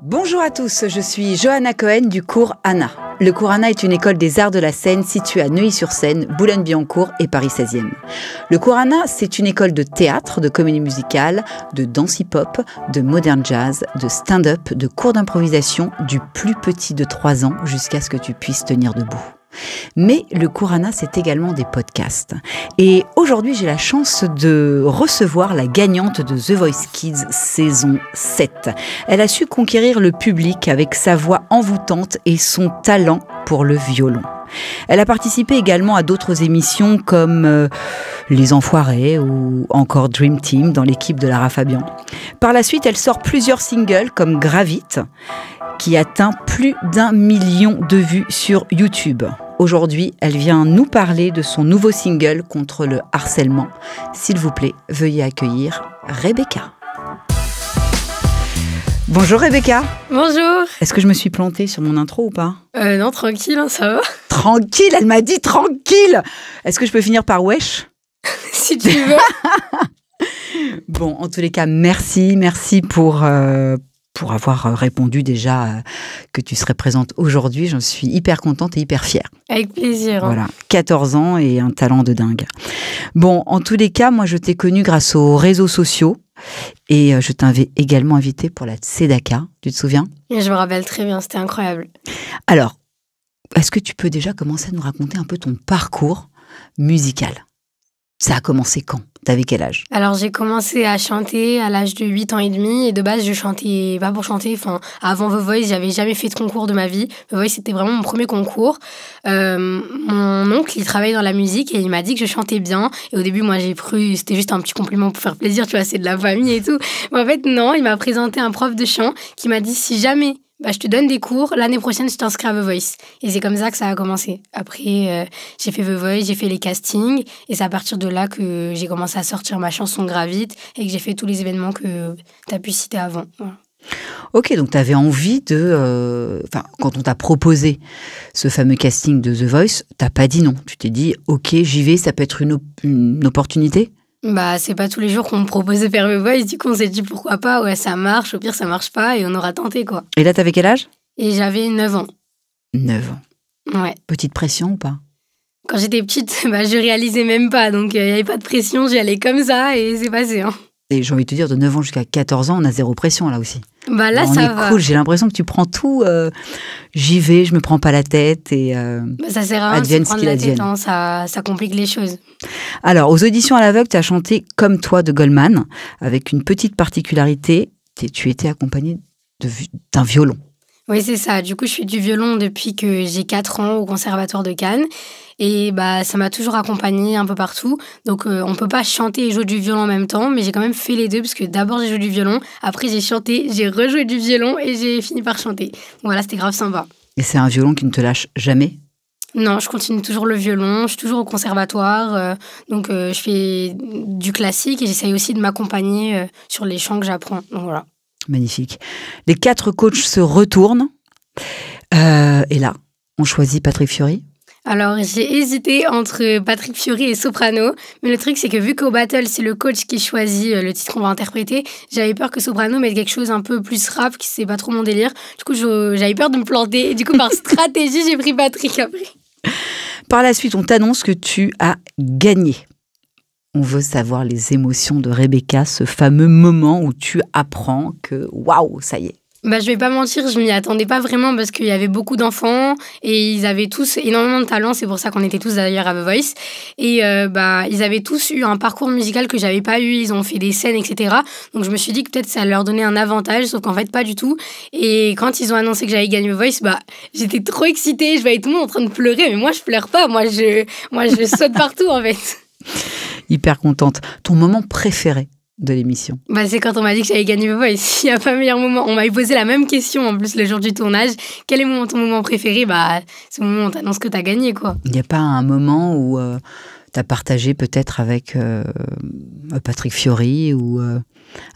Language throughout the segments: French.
Bonjour à tous, je suis Johanna Cohen du cours Anna. Le cours Anna est une école des arts de la scène située à Neuilly-sur-Seine, Boulogne-Billancourt et Paris 16e. Le cours Anna, c'est une école de théâtre, de comédie musicale, de danse hip-hop, de modern jazz, de stand-up, de cours d'improvisation, du plus petit de 3 ans jusqu'à ce que tu puisses tenir debout. Mais le cours Anna, c'est également des podcasts. Et aujourd'hui, j'ai la chance de recevoir la gagnante de The Voice Kids saison 7. Elle a su conquérir le public avec sa voix envoûtante et son talent pour le violon. Elle a participé également à d'autres émissions comme Les Enfoirés ou encore Dream Team dans l'équipe de Lara Fabian. Par la suite, elle sort plusieurs singles comme Gravite, qui atteint plus d'1 million de vues sur YouTube. Aujourd'hui, elle vient nous parler de son nouveau single contre le harcèlement. S'il vous plaît, veuillez accueillir Rebecca. Bonjour Rebecca. Bonjour. Est-ce que je me suis plantée sur mon intro ou pas ? Non, tranquille, hein, ça va. Tranquille, elle m'a dit tranquille. Est-ce que je peux finir par wesh ? Si tu veux. Bon, en tous les cas, merci pour avoir répondu déjà que tu serais présente aujourd'hui. J'en suis hyper contente et hyper fière. Avec plaisir. Voilà, 14 ans et un talent de dingue. Bon, en tous les cas, moi, je t'ai connue grâce aux réseaux sociaux et je t'avais également invitée pour la Tzedaka, tu te souviens ? Et je me rappelle très bien, c'était incroyable. Alors, est-ce que tu peux déjà commencer à nous raconter un peu ton parcours musical ? Ça a commencé quand ? T'avais quel âge ? Alors, j'ai commencé à chanter à l'âge de 8 ans et demi. Et de base, je chantais pas pour chanter. Enfin, avant The Voice, j'avais jamais fait de concours de ma vie. The Voice, c'était vraiment mon premier concours. Mon oncle, il travaille dans la musique et il m'a dit que je chantais bien. Et au début, moi, j'ai cru c'était juste un petit compliment pour faire plaisir. Tu vois, c'est de la famille et tout. Mais en fait, non, il m'a présenté un prof de chant qui m'a dit si jamais je te donne des cours, l'année prochaine, je t'inscris à The Voice. Et c'est comme ça que ça a commencé. Après, j'ai fait The Voice, j'ai fait les castings. Et c'est à partir de là que j'ai commencé à sortir ma chanson Gravite et que j'ai fait tous les événements que tu as pu citer avant. Voilà. Ok, donc tu avais envie de... quand on t'a proposé ce fameux casting de The Voice, t'as pas dit non. Tu t'es dit, ok, j'y vais, ça peut être une opportunité ? C'est pas tous les jours qu'on me propose de faire The Voice, du coup on s'est dit pourquoi pas, ouais ça marche, au pire ça marche pas et on aura tenté quoi. Et là t'avais quel âge ? Et j'avais 9 ans. 9 ans. Ouais. Petite pression ou pas ? Quand j'étais petite, je réalisais même pas, donc il y avait pas de pression, j'y allais comme ça et c'est passé. Hein. Et j'ai envie de te dire, de 9 ans jusqu'à 14 ans, on a zéro pression là aussi. Là ça va. Cool, j'ai l'impression que tu prends tout, j'y vais, je me prends pas la tête et ça sert à rien de se prendre la tête, hein, ça complique les choses. Alors, aux auditions à l'aveugle, tu as chanté Comme toi de Goldman, avec une petite particularité, tu étais accompagnée d'un violon. Oui, c'est ça. Du coup, je fais du violon depuis que j'ai 4 ans au Conservatoire de Cannes. Et ça m'a toujours accompagnée un peu partout. Donc, on ne peut pas chanter et jouer du violon en même temps. Mais j'ai quand même fait les deux parce que d'abord, j'ai joué du violon. Après, j'ai chanté, j'ai rejoué du violon et j'ai fini par chanter. Donc, voilà, c'était grave sympa. Et c'est un violon qui ne te lâche jamais ? Non, je continue toujours le violon. Je suis toujours au conservatoire. Donc, je fais du classique et j'essaye aussi de m'accompagner sur les chants que j'apprends. Donc, voilà. Magnifique. Les 4 coachs se retournent. Et là, on choisit Patrick Fiori. Alors, j'ai hésité entre Patrick Fiori et Soprano. Mais le truc, c'est que vu qu'au battle, c'est le coach qui choisit le titre qu'on va interpréter, j'avais peur que Soprano mette quelque chose un peu plus rap, qui c'est pas trop mon délire. Du coup, j'avais peur de me planter. Et du coup, par stratégie, j'ai pris Patrick après. Par la suite, on t'annonce que tu as gagné. On veut savoir les émotions de Rebecca, ce fameux moment où tu apprends que waouh, ça y est. Je vais pas mentir, je m'y attendais pas vraiment parce qu'il y avait beaucoup d'enfants et ils avaient tous énormément de talent, c'est pour ça qu'on était tous d'ailleurs à The Voice. Et ils avaient tous eu un parcours musical que j'avais pas eu, ils ont fait des scènes, etc. Donc je me suis dit que peut-être ça leur donnait un avantage, sauf qu'en fait pas du tout. Et quand ils ont annoncé que j'avais gagné The Voice, j'étais trop excitée, je voyais tout le monde en train de pleurer, mais moi je pleure pas, moi je saute partout en fait. Hyper contente. Ton moment préféré de l'émission? C'est quand on m'a dit que j'avais gagné The Voice. Il n'y a pas meilleur moment. On m'avait posé la même question en plus le jour du tournage. Quel est ton moment préféré? C'est le moment où on t'annonce que t'as gagné, quoi. Il n'y a pas un moment où t'as partagé peut-être avec Patrick Fiori ou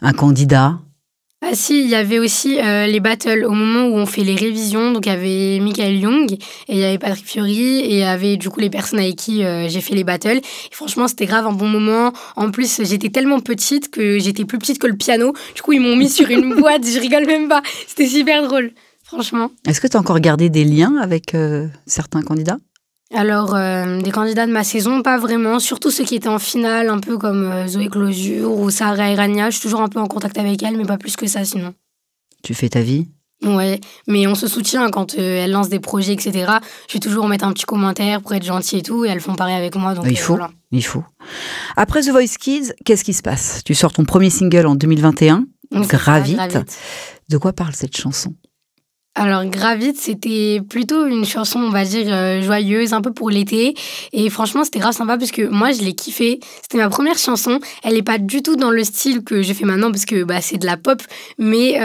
un candidat? Ah si, il y avait aussi les battles au moment où on fait les révisions. Donc il y avait Michael Young et il y avait Patrick Fiori et il y avait du coup les personnes avec qui j'ai fait les battles. Et franchement, c'était grave un bon moment. En plus, j'étais tellement petite que j'étais plus petite que le piano. Du coup, ils m'ont mis sur une boîte, je rigole même pas. C'était super drôle, franchement. Est-ce que tu as encore gardé des liens avec certains candidats? Alors, des candidats de ma saison, pas vraiment. Surtout ceux qui étaient en finale, un peu comme Zoé Closure ou Sarah Irania. Je suis toujours un peu en contact avec elle, mais pas plus que ça sinon. Tu fais ta vie? Ouais, mais on se soutient quand elle lance des projets, etc. Je vais toujours mettre un petit commentaire pour être gentil et tout, et elles font pareil avec moi. Donc, voilà. Il faut. Après The Voice Kids, qu'est-ce qui se passe? Tu sors ton premier single en 2021, Gravite. De quoi parle cette chanson? Alors, Gravite, c'était plutôt une chanson, on va dire, joyeuse, un peu pour l'été. Et franchement, c'était grave sympa parce que moi, je l'ai kiffé. C'était ma première chanson. Elle n'est pas du tout dans le style que je fais maintenant parce que c'est de la pop. Mais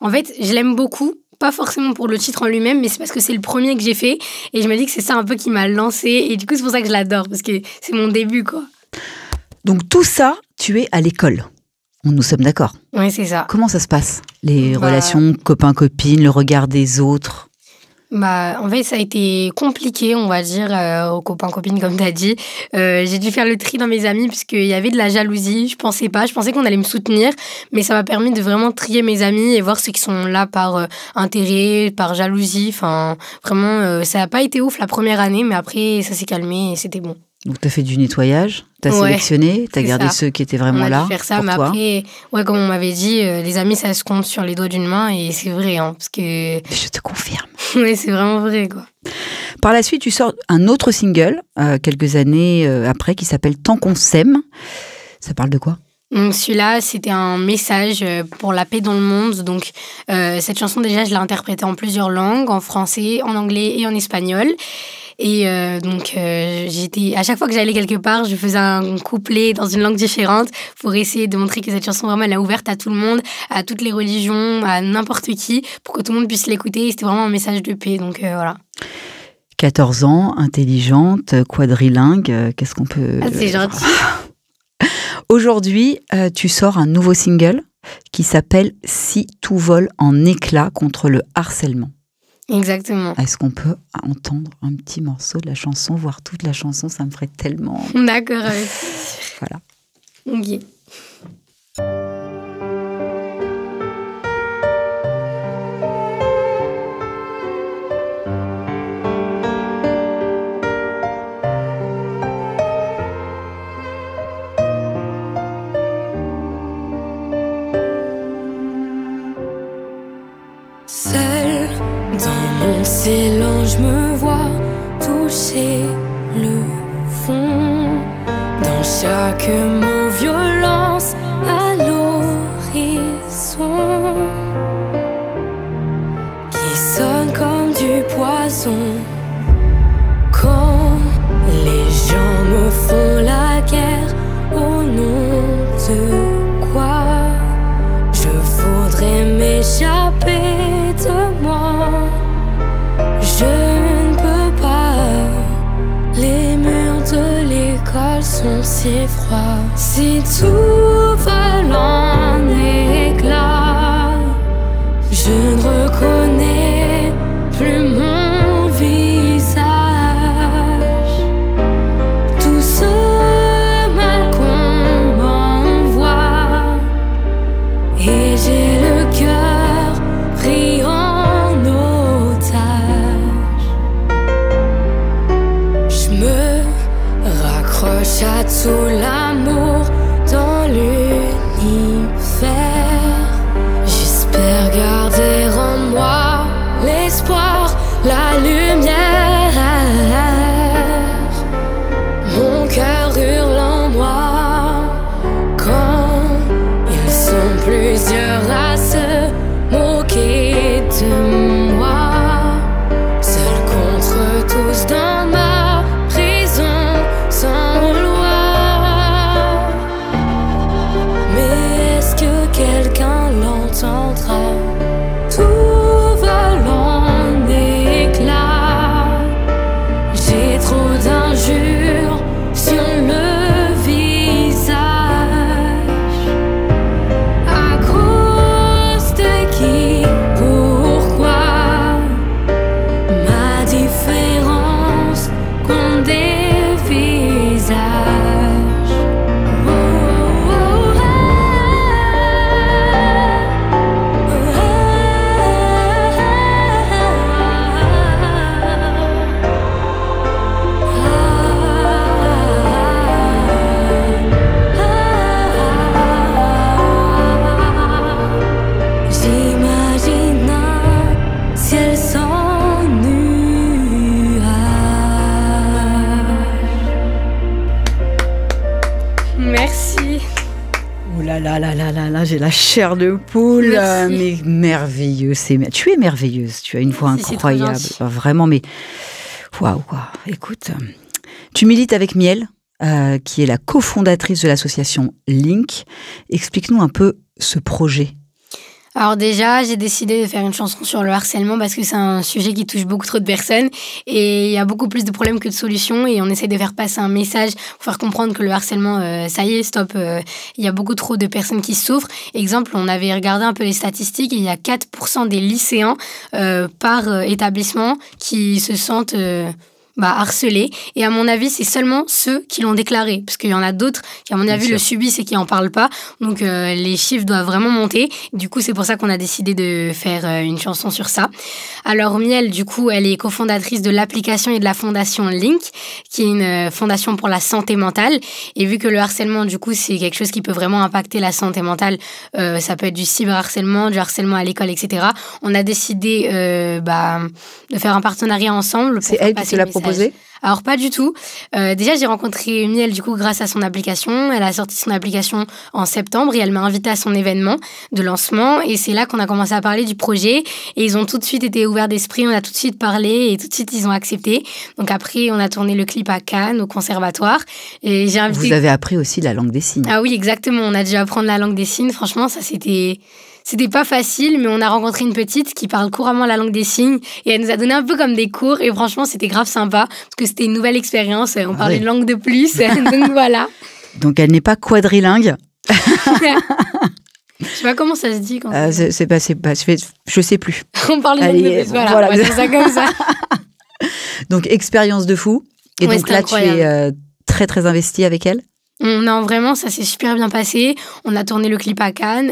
en fait, je l'aime beaucoup. Pas forcément pour le titre en lui-même, mais c'est parce que c'est le premier que j'ai fait. Et je me dis que c'est ça un peu qui m'a lancée. Et du coup, c'est pour ça que je l'adore parce que c'est mon début, quoi. Donc tout ça, tu es à l'école. Nous sommes d'accord. Oui, c'est ça. Comment ça se passe? Les relations copains-copines, le regard des autres? En fait, ça a été compliqué, on va dire, aux copains-copines, comme tu as dit. J'ai dû faire le tri dans mes amis, puisqu'il y avait de la jalousie. Je pensais qu'on allait me soutenir, mais ça m'a permis de vraiment trier mes amis et voir ceux qui sont là par intérêt, par jalousie. Enfin, vraiment, ça n'a pas été ouf la première année, mais après, ça s'est calmé et c'était bon. Donc, tu as fait du nettoyage, tu as sélectionné, tu as gardé ceux qui étaient vraiment là. On a dû faire ça, mais toi. Après, comme on m'avait dit, les amis, ça se compte sur les doigts d'une main, et c'est vrai, hein, parce que... Je te confirme. Oui, c'est vraiment vrai, quoi. Par la suite, tu sors un autre single, quelques années après, qui s'appelle Tant qu'on s'aime. Ça parle de quoi? Donc celui-là, c'était un message pour la paix dans le monde. Donc cette chanson, déjà, je l'ai interprétée en plusieurs langues, en français, en anglais et en espagnol. Et j'étais, à chaque fois que j'allais quelque part, je faisais un couplet dans une langue différente pour essayer de montrer que cette chanson, vraiment, elle est ouverte à tout le monde, à toutes les religions, à n'importe qui, pour que tout le monde puisse l'écouter. Et c'était vraiment un message de paix, donc voilà. 14 ans, intelligente, quadrilingue, qu'est-ce qu'on peut... c'est gentil. Aujourd'hui, tu sors un nouveau single qui s'appelle « Si tout vole en éclats contre le harcèlement ». Exactement. Est-ce qu'on peut entendre un petit morceau de la chanson, voire toute la chanson? Ça me ferait tellement... D'accord. Voilà. Ok. Seul dans mon silence, je me vois toucher le fond. Dans chaque mot, violence à l'horizon qui sonne comme du poison. Quand les gens me font la guerre, au nom de quoi je voudrais m'échapper de moi. Je ne peux pas. Les murs de l'école sont si froids. Si tout vole en éclats, je ne reconnais plus mon visage. Tout ce mal qu'on m'envoie, et j'ai le cœur pris en otage. Je me raccroche à tout l'amour dans l'univers. J'espère garder en moi l'espoir, la lumière. Mon cœur hurle en moi quand ils sont plusieurs à se moquer de moi. Seul contre tous dans ma prison sans loi. Mais est-ce que quelqu'un l'entendra? Tout vole en éclats. J'ai trop d'injures sur le visage à cause là, j'ai la chair de poule. Merci. Mais merveilleuse. Tu es merveilleuse. Tu as une voix Merci, c'est incroyable. trop gentil. Vraiment, mais waouh, quoi. Écoute, tu milites avec Miel, qui est la cofondatrice de l'association Link. Explique-nous un peu ce projet. Alors déjà, j'ai décidé de faire une chanson sur le harcèlement parce que c'est un sujet qui touche beaucoup trop de personnes et il y a beaucoup plus de problèmes que de solutions et on essaie de faire passer un message pour faire comprendre que le harcèlement, ça y est, stop, il y a beaucoup trop de personnes qui souffrent. Exemple, on avait regardé un peu les statistiques et il y a 4% des lycéens par établissement qui se sentent... harcelés. Et à mon avis, c'est seulement ceux qui l'ont déclaré. Parce qu'il y en a d'autres qui, à mon avis, le subissent et qui n'en parlent pas. Donc, les chiffres doivent vraiment monter. Du coup, c'est pour ça qu'on a décidé de faire une chanson sur ça. Alors, Miel, du coup, elle est cofondatrice de l'application et de la fondation Link, qui est une fondation pour la santé mentale. Et vu que le harcèlement, du coup, c'est quelque chose qui peut vraiment impacter la santé mentale, ça peut être du cyberharcèlement, du harcèlement à l'école, etc. On a décidé de faire un partenariat ensemble. C'est elle qui te l'a proposé ? Alors, pas du tout. Déjà, j'ai rencontré Miel, du coup, grâce à son application. Elle a sorti son application en septembre et elle m'a invitée à son événement de lancement. Et c'est là qu'on a commencé à parler du projet. Et ils ont tout de suite été ouverts d'esprit. On a tout de suite parlé et tout de suite, ils ont accepté. Donc après, on a tourné le clip à Cannes, au conservatoire. Et j'ai invité... Vous avez appris aussi la langue des signes. Ah oui, exactement. On a dû apprendre la langue des signes. Franchement, ça, C'était pas facile, mais on a rencontré une petite qui parle couramment la langue des signes et elle nous a donné un peu comme des cours et franchement, c'était grave sympa parce que c'était une nouvelle expérience. On parlait une langue de plus, donc voilà. Donc, elle n'est pas quadrilingue. Je sais pas comment ça se dit quand je sais plus. on parle une langue de plus, voilà. On va dire ça comme ça. Donc, expérience de fou. Et Ouais, donc là, tu es très, très investie avec elle ? Non, vraiment, ça s'est super bien passé. On a tourné le clip à Cannes.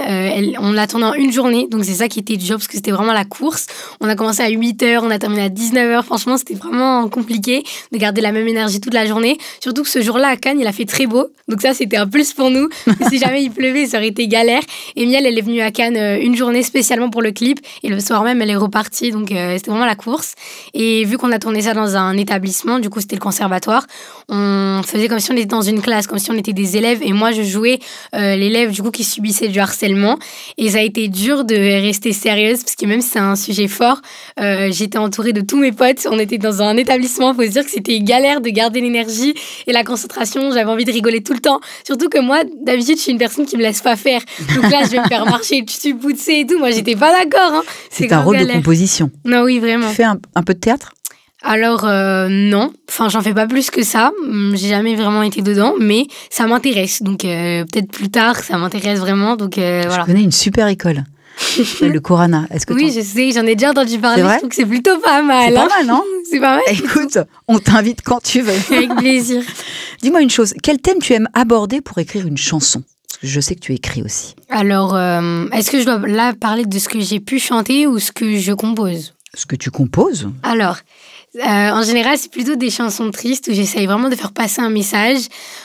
On l'a tourné en une journée. Donc, c'est ça qui était dur parce que c'était vraiment la course. On a commencé à 8h, on a terminé à 19h. Franchement, c'était vraiment compliqué de garder la même énergie toute la journée. Surtout que ce jour-là, à Cannes, il a fait très beau. Donc, ça, c'était un plus pour nous. Si jamais il pleuvait, ça aurait été galère. Et Miel, elle est venue à Cannes une journée spécialement pour le clip. Et le soir même, elle est repartie. Donc, c'était vraiment la course. Et vu qu'on a tourné ça dans un établissement, du coup, c'était le conservatoire, on faisait comme si on était dans une classe, comme si on était des élèves et moi je jouais l'élève du coup qui subissait du harcèlement et ça a été dur de rester sérieuse parce que même si c'est un sujet fort, j'étais entourée de tous mes potes, on était dans un établissement, faut se dire que c'était galère de garder l'énergie et la concentration, j'avais envie de rigoler tout le temps, surtout que moi d'habitude je suis une personne qui me laisse pas faire, donc là je vais me faire marcher dessus, pousser et tout, moi j'étais pas d'accord. Hein. C'est un rôle de composition. Non oui vraiment. Tu fais un peu de théâtre ? Alors non, enfin j'en fais pas plus que ça, j'ai jamais vraiment été dedans, mais ça m'intéresse, donc peut-être plus tard ça m'intéresse vraiment, donc voilà. Je connais une super école, le cours Anna. Est-ce que oui, je sais, j'en ai déjà entendu parler, je trouve que c'est plutôt pas mal. C'est pas mal, non ? C'est pas mal. Écoute, on t'invite quand tu veux. Avec plaisir. Dis-moi une chose, quel thème tu aimes aborder pour écrire une chanson ? Parce que je sais que tu écris aussi. Alors, est-ce que je dois là parler de ce que j'ai pu chanter ou ce que je compose ? Ce que tu composes ? Alors... en général, c'est plutôt des chansons tristes où j'essaye vraiment de faire passer un message.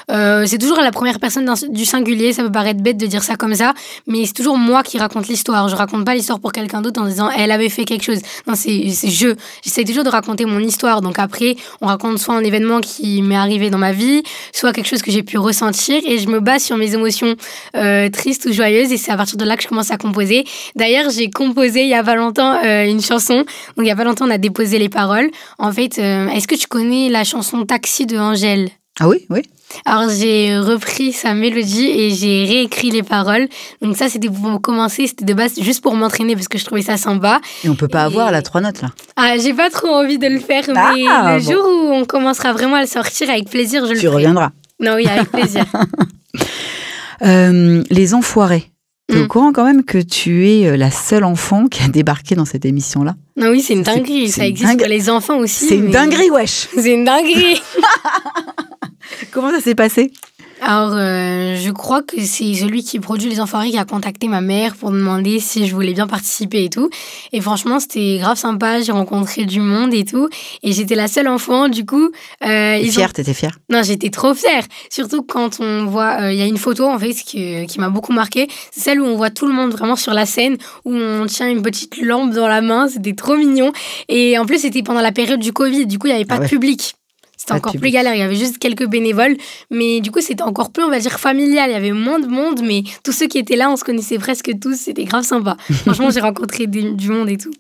C'est toujours à la première personne du singulier, ça peut paraître bête de dire ça comme ça, mais c'est toujours moi qui raconte l'histoire. Je raconte pas l'histoire pour quelqu'un d'autre en disant elle avait fait quelque chose. Non, j'essaye toujours de raconter mon histoire. Donc après, on raconte soit un événement qui m'est arrivé dans ma vie, soit quelque chose que j'ai pu ressentir et je me base sur mes émotions tristes ou joyeuses et c'est à partir de là que je commence à composer. D'ailleurs, j'ai composé il y a pas longtemps une chanson. Donc il y a pas longtemps, on a déposé les paroles. En fait, est-ce que tu connais la chanson Taxi de Angèle ? Ah oui, oui. Alors, j'ai repris sa mélodie et j'ai réécrit les paroles. Donc ça, c'était pour commencer, c'était de base juste pour m'entraîner parce que je trouvais ça sympa. Et on peut pas avoir la 3 notes, là. Ah, j'ai pas trop envie de le faire, mais le jour où on commencera vraiment à le sortir, avec plaisir, je le ferai. Tu reviendras. Non, oui, avec plaisir. Les Enfoirés. T'es au courant quand même que tu es la seule enfant qui a débarqué dans cette émission-là ? Non, oui, c'est une dinguerie. Ça existe pour les enfants aussi. C'est une dinguerie, wesh. C'est une dinguerie. Comment ça s'est passé ? Alors, je crois que c'est celui qui produit Les Enfoirés qui a contacté ma mère pour demander si je voulais bien participer et tout. Et franchement, c'était grave sympa. J'ai rencontré du monde et tout. Et j'étais la seule enfant, du coup. T'étais fière ? Non, j'étais trop fière. Surtout quand on voit... Il y a une photo, en fait, qui m'a beaucoup marquée. C'est celle où on voit tout le monde vraiment sur la scène, où on tient une petite lampe dans la main. C'était trop mignon. Et en plus, c'était pendant la période du Covid. Du coup, il n'y avait pas de public. c'était encore plus galère. Il y avait juste quelques bénévoles, mais du coup, c'était encore plus, on va dire, familial. Il y avait moins de monde, mais tous ceux qui étaient là, on se connaissait presque tous. C'était grave sympa. Franchement, j'ai rencontré du monde et tout.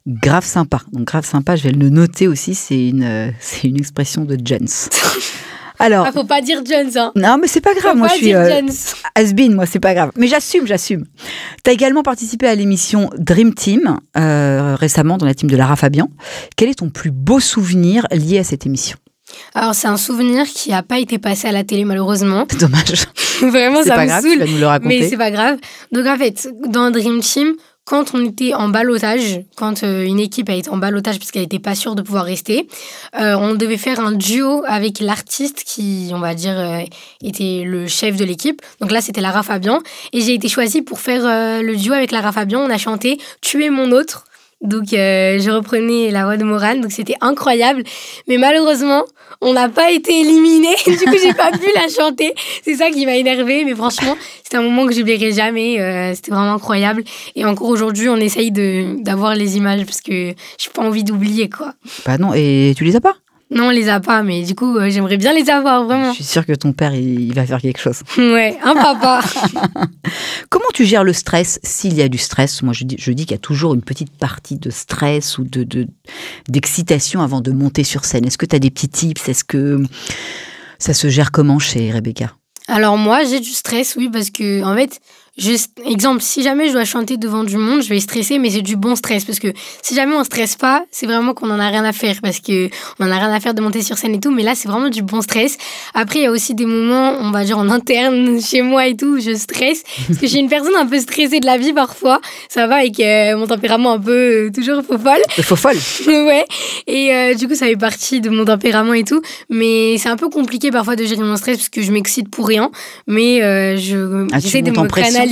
Grave sympa. Donc, grave sympa, je vais le noter aussi. C'est une expression de Jens. Alors, faut pas dire Jens, hein. Non, mais c'est pas grave. Moi, je suis has-been, moi, c'est pas grave. Mais j'assume. Tu as également participé à l'émission Dream Team, récemment dans la team de Lara Fabian. Quel est ton plus beau souvenir lié à cette émission ? Alors, c'est un souvenir qui n'a pas été passé à la télé, malheureusement. C'est dommage. Vraiment, ça me saoule. Tu vas nous le raconter. Mais c'est pas grave. Donc, en fait, dans Dream Team, quand on était en ballottage, quand une équipe a été en ballottage parce qu'elle n'était pas sûre de pouvoir rester, on devait faire un duo avec l'artiste qui, on va dire, était le chef de l'équipe. Donc là, c'était Lara Fabian. Et j'ai été choisie pour faire le duo avec Lara Fabian. On a chanté « Tu es mon autre ». Donc, je reprenais la voix de Morane, donc c'était incroyable. Mais malheureusement, on n'a pas été éliminés. Du coup, j'ai pas pu la chanter. C'est ça qui m'a énervée. Mais franchement, c'était un moment que j'oublierai jamais. C'était vraiment incroyable. Et encore aujourd'hui, on essaye d'avoir les images parce que j'ai pas envie d'oublier, quoi. Bah non, et tu les as pas ? Non, on les a pas, mais du coup, j'aimerais bien les avoir, vraiment. Je suis sûre que ton père, il va faire quelque chose. Ouais, un papa. Comment tu gères le stress, s'il y a du stress ? Moi, je dis qu'il y a toujours une petite partie de stress ou d'excitation avant de monter sur scène. Est-ce que tu as des petits tips ? Est-ce que ça se gère comment chez Rebecca ? Alors moi, j'ai du stress, oui, parce que, en fait, exemple, si jamais je dois chanter devant du monde, je vais stresser, mais c'est du bon stress. Parce que si jamais on stresse pas, c'est vraiment qu'on en a rien à faire. Parce que on en a rien à faire de monter sur scène et tout. Mais là, c'est vraiment du bon stress. Après, il y a aussi des moments, on va dire en interne, chez moi et tout, où je stresse. Parce que je suis une personne un peu stressée de la vie parfois. Ça va avec mon tempérament un peu toujours faux-folle. Faux-folle. Ouais. Et du coup, ça fait partie de mon tempérament et tout. Mais c'est un peu compliqué parfois de gérer mon stress parce que je m'excite pour rien. Mais j'essaie de me canaliser.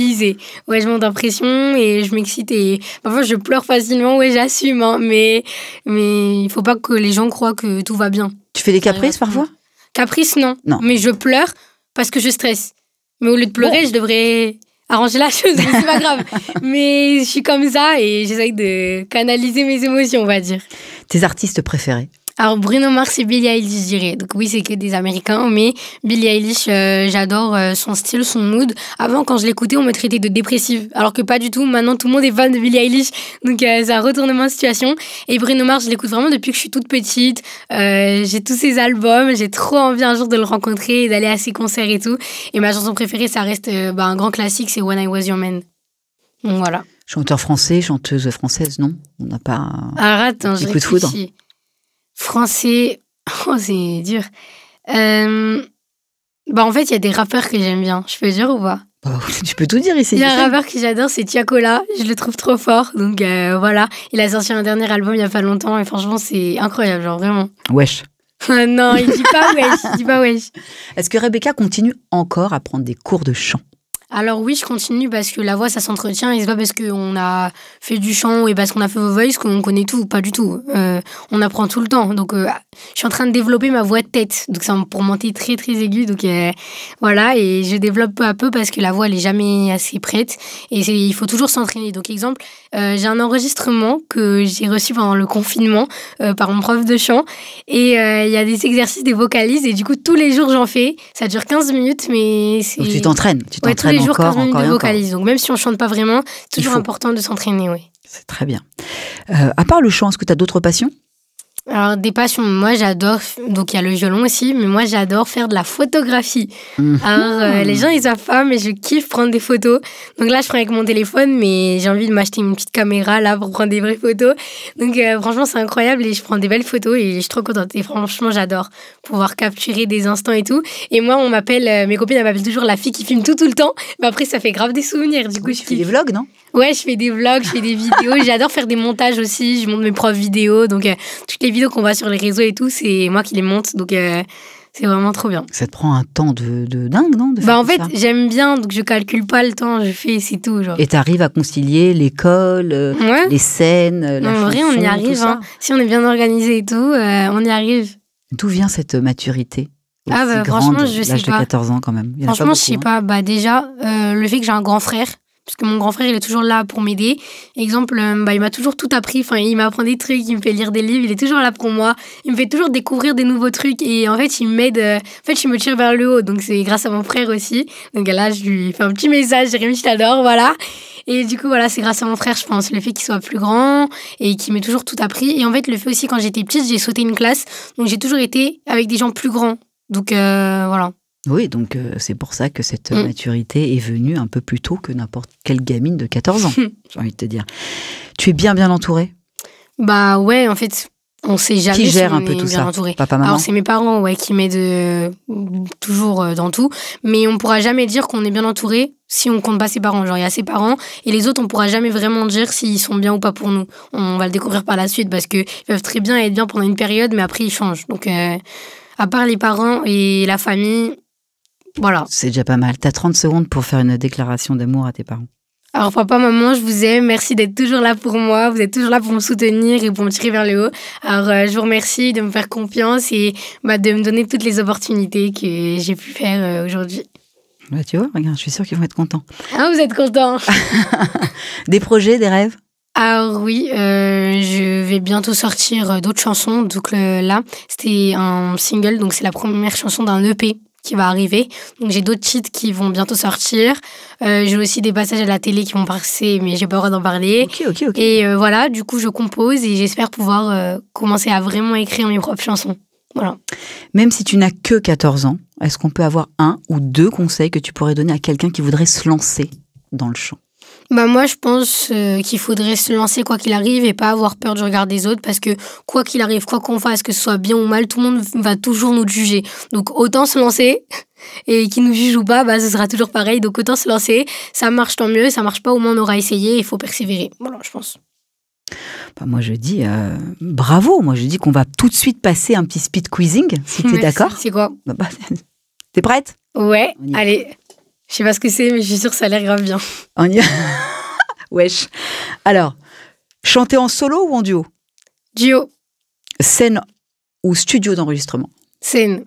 Ouais, je monte en pression et je m'excite et parfois je pleure facilement. Ouais, j'assume, hein, mais il faut pas que les gens croient que tout va bien. Tu fais des caprices parfois ? Caprices, non. Mais je pleure parce que je stresse. Mais au lieu de pleurer, je devrais arranger la chose, mais c'est pas grave. Mais je suis comme ça et j'essaye de canaliser mes émotions, on va dire. Tes artistes préférés ? Alors, Bruno Mars et Billie Eilish, je dirais. Donc oui, c'est que des Américains, mais Billie Eilish, j'adore son style, son mood. Avant, quand je l'écoutais, on me traitait de dépressive, alors que pas du tout. Maintenant, tout le monde est fan de Billie Eilish, donc c'est un retournement de situation. Et Bruno Mars, je l'écoute vraiment depuis que je suis toute petite. J'ai tous ses albums, j'ai trop envie un jour de le rencontrer et d'aller à ses concerts et tout. Et ma chanson préférée, ça reste un grand classique, c'est When I Was Your Man. Donc voilà. Chanteur français, chanteuse française, non ? On n'a pas attends, un petit coup de foudre. Français, c'est dur. En fait, il y a des rappeurs que j'aime bien. Je peux dire ou pas ? Tu peux tout dire ici. Il y a un rappeur que j'adore, c'est Tiakola. Je le trouve trop fort. Donc voilà, il a sorti un dernier album il y a pas longtemps et franchement, c'est incroyable, genre vraiment. Wesh. Non, il dit pas wesh. Est-ce que Rebecca continue encore à prendre des cours de chant ? Alors oui, je continue parce que la voix, ça s'entretient et c'est pas parce qu'on a fait du chant et parce qu'on a fait The Voice qu'on connaît tout, pas du tout. On apprend tout le temps. Donc, je suis en train de développer ma voix de tête. Donc, c'est pour monter très, très aiguë. Donc, voilà. Et je développe peu à peu parce que la voix, elle est jamais assez prête. Et il faut toujours s'entraîner. Donc, exemple, j'ai un enregistrement que j'ai reçu pendant le confinement par mon prof de chant. Et il y a des exercices, des vocalises. Et du coup, tous les jours, j'en fais. Ça dure 15 minutes, mais c'est... Donc, tu t'entraînes. Ouais, tous les jours, 15 minutes de vocalise. Donc, même si on ne chante pas vraiment, c'est toujours important de s'entraîner, oui. C'est très bien. À part le chant, est-ce que tu as d'autres passions ? Alors, des passions, moi j'adore, donc il y a le violon aussi, mais moi j'adore faire de la photographie. Alors, les gens ils savent pas, mais je kiffe prendre des photos. Donc là, je prends avec mon téléphone, mais j'ai envie de m'acheter une petite caméra là pour prendre des vraies photos. Donc franchement, c'est incroyable et je prends des belles photos et je suis trop contente. Et franchement, j'adore pouvoir capturer des instants et tout. Et moi, mes copines elles m'appellent toujours la fille qui filme tout le temps. Mais après, ça fait grave des souvenirs. Du coup, je fais des vlogs, non ? Ouais, je fais des vlogs, je fais des vidéos. J'adore faire des montages aussi. Je monte mes propres vidéos. Donc, toutes les vidéos qu'on voit sur les réseaux et tout, c'est moi qui les monte. Donc, c'est vraiment trop bien. Ça te prend un temps de dingue, non ? En fait, j'aime bien. Donc, je calcule pas le temps. Je fais, c'est tout. Genre. Et t'arrives à concilier l'école, les scènes, la chanson, en vrai, on y arrive. Hein. Si on est bien organisé et tout, on y arrive. D'où vient cette maturité ? Franchement, je sais pas. L'âge de 14 ans, quand même. Franchement, je sais pas. Déjà, le fait que j'ai un grand frère parce que mon grand frère, il est toujours là pour m'aider. Exemple, il m'a toujours tout appris. Enfin, il m'apprend des trucs, il me fait lire des livres, il est toujours là pour moi. Il me fait toujours découvrir des nouveaux trucs et en fait, il m'aide. En fait, il me tire vers le haut. Donc, c'est grâce à mon frère aussi. Donc là, je lui fais un petit message, Jérémy, je t'adore, voilà. Et du coup, voilà, c'est grâce à mon frère, je pense, le fait qu'il soit plus grand et qu'il m'ait toujours tout appris. Et en fait, le fait aussi, quand j'étais petite, j'ai sauté une classe. Donc, j'ai toujours été avec des gens plus grands. Donc, voilà. Oui, donc c'est pour ça que cette maturité est venue un peu plus tôt que n'importe quelle gamine de 14 ans, j'ai envie de te dire. Tu es bien entourée? Bah ouais, en fait, on sait jamais qui gère si on un peu est tout bien ça entouré. Papa, maman? Alors, c'est mes parents qui m'aident toujours dans tout. Mais on pourra jamais dire qu'on est bien entouré si on compte pas ses parents. Genre, il y a ses parents et les autres, on pourra jamais vraiment dire s'ils sont bien ou pas pour nous. On va le découvrir par la suite parce qu'ils peuvent très bien être bien pendant une période, mais après, ils changent. Donc, à part les parents et la famille... Voilà. C'est déjà pas mal. T'as 30 secondes pour faire une déclaration d'amour à tes parents. Alors, papa, maman, je vous aime. Merci d'être toujours là pour moi. Vous êtes toujours là pour me soutenir et pour me tirer vers le haut. Alors, je vous remercie de me faire confiance et de me donner toutes les opportunités que j'ai pu faire aujourd'hui. Bah, tu vois, regarde, je suis sûre qu'ils vont être contents. Ah, vous êtes contents. Des projets, des rêves? Alors oui, je vais bientôt sortir d'autres chansons. Donc là, c'était un single, donc c'est la première chanson d'un EP qui va arriver. Donc j'ai d'autres titres qui vont bientôt sortir. J'ai aussi des passages à la télé qui vont passer, mais j'ai pas le droit d'en parler. Ok. Et voilà, du coup je compose et j'espère pouvoir commencer à vraiment écrire mes propres chansons. Voilà. Même si tu n'as que 14 ans, est-ce qu'on peut avoir 1 ou 2 conseils que tu pourrais donner à quelqu'un qui voudrait se lancer dans le chant? Moi, je pense qu'il faudrait se lancer quoi qu'il arrive et pas avoir peur du regard des autres parce que quoi qu'il arrive, quoi qu'on fasse, que ce soit bien ou mal, tout le monde va toujours nous juger. Donc, autant se lancer et qu'ils nous jugent ou pas, ce sera toujours pareil. Donc, autant se lancer. Ça marche, tant mieux. Ça marche pas, au moins, on aura essayé. Il faut persévérer. Voilà, je pense. Moi, je dis bravo. Moi, je dis qu'on va tout de suite passer un petit speed quizzing, si tu es d'accord. C'est quoi? T'es prête? Ouais, allez. Je sais pas ce que c'est, mais je suis sûre que ça a l'air grave bien. On y va. Wesh. Alors, chanter en solo ou en duo? Duo. Scène ou studio d'enregistrement? Scène.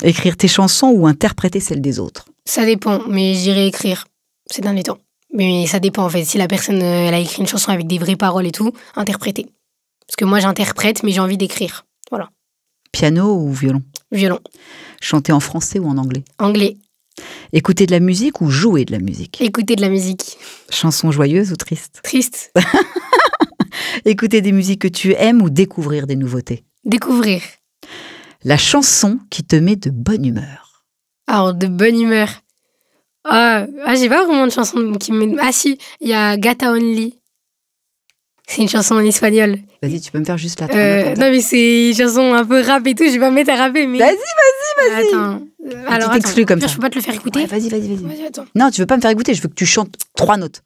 Écrire tes chansons ou interpréter celles des autres? Ça dépend, mais j'irai écrire ces derniers temps. Mais ça dépend en fait. Si la personne elle a écrit une chanson avec des vraies paroles et tout, interpréter. Parce que moi j'interprète, mais j'ai envie d'écrire. Voilà. Piano ou violon? Violon. Chanter en français ou en anglais? Anglais. Écouter de la musique ou jouer de la musique? Écouter de la musique. Chanson joyeuse ou triste? Triste. Écouter des musiques que tu aimes ou découvrir des nouveautés? Découvrir. La chanson qui te met de bonne humeur? Alors, de bonne humeur. J'ai pas vraiment de chanson qui me met... Ah si, il y a Gata Only. C'est une chanson en espagnol. Vas-y, tu peux me faire juste la non, mais c'est une chanson un peu rap et tout. Je vais pas me mettre à rapper, mais... Vas-y. Attends. Alors, tu t'exclus comme ça. Je peux pas te le faire écouter? Ouais, vas-y. Vas-y, attends. Non, tu veux pas me faire écouter. Je veux que tu chantes 3 notes.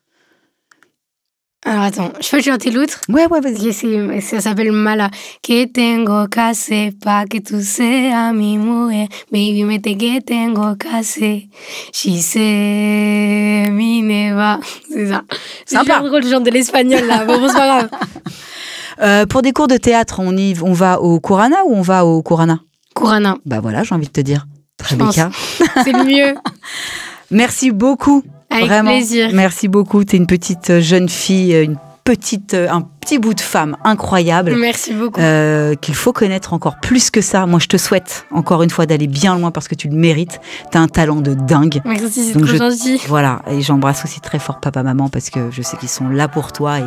Alors, attends. Je peux chanter l'autre? Ouais, vas-y. Ça s'appelle Mala. Que tengo que hacer pa que tu seas mi mujer. Baby, mete que tengo que hacer. She say mi neva. C'est ça. C'est super drôle, je chante de l'espagnol, là. Bon, c'est pas grave. Pour des cours de théâtre, on va au Kurana ou on va au Kurana? Kurana. Bah voilà, j'ai envie de te dire. C'est le mieux. Merci beaucoup. Avec vraiment. Plaisir. Merci beaucoup. T'es une petite jeune fille, un petit bout de femme incroyable. Merci beaucoup. Qu'il faut connaître encore plus que ça. Moi, je te souhaite encore une fois d'aller bien loin parce que tu le mérites. T'as un talent de dingue. Merci, c'est trop gentil. Voilà, et j'embrasse aussi très fort papa, maman parce que je sais qu'ils sont là pour toi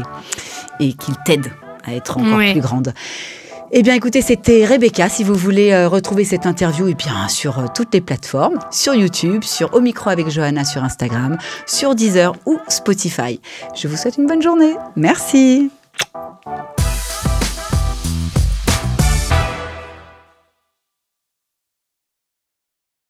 et qu'ils t'aident à être encore plus grande. Eh bien, écoutez, c'était Rebecca. Si vous voulez retrouver cette interview, sur toutes les plateformes, sur YouTube, sur Au Micro avec Johanna sur Instagram, sur Deezer ou Spotify. Je vous souhaite une bonne journée. Merci.